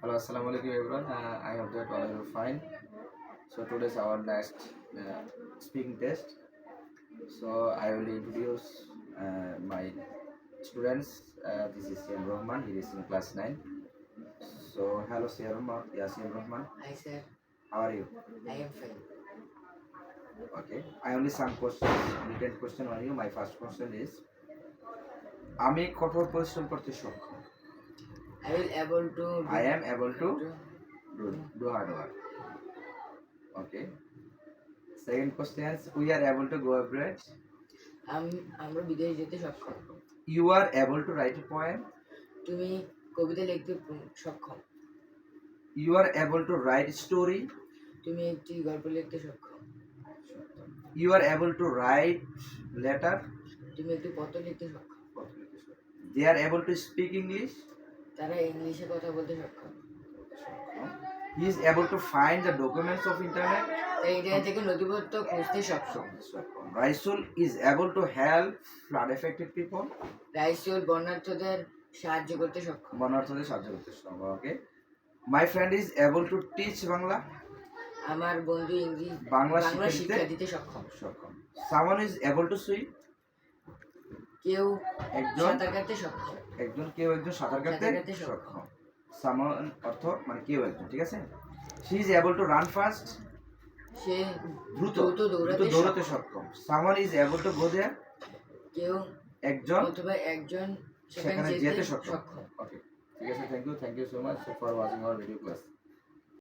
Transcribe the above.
Hello, assalamu alaikum everyone. I hope that all are fine. So today is our next speaking test. So I will introduce my students. This is Siam Rahman. He is in class 9. So hello Siam Rahman. Hi sir, How are you? I am fine. Okay. I only some questions, written question on you. My first question is, আমি কঠোর পরিশ্রম করতে সক্ষম। I will able to I am able to do do hard work. Okay. Second question is, we are able to go abroad. আমরা বিদেশ যেতে সক্ষম। You are able to write a poem. তুমি কবিতা লিখতে সক্ষম। You are able to write story. তুমি একটি গল্প লিখতে সক্ষম। You are able to write letter. তুমি একটি পত্র লিখতে সক্ষম। They are able to speak English. তারা ইংলিশে কথা বলতে সক্ষম। He is able to find the documents of internet. তারা ইন্টারনেট থেকে নথিপত্র খুঁজতে সক্ষম। Raisul is able to help flood affected people. Raisul বন্যার্থদের সাহায্য করতে সক্ষম। বন্যার্থদের সাহায্য করতে সক্ষম। Okay. My friend is able to teach Bangla. আমার বন্ধু ইংরেজি বাংলা শিক্ষা দিতে সক্ষম। Someone is able to swim. কেউ একজন সাঁতার কাটতে সক্ষম। একজন সাঁতার কাটতে সক্ষম। Someone অর্থ মানে কেউ একজন, ঠিক আছে? She is able to run fast. সে দ্রুত দৌড়াতে সক্ষম। Someone is able to go there. কেউ একজন অথবা একজন সেখানে যেতে সক্ষম। Okay. ঠিক আছে, thank you so much for watching our video class.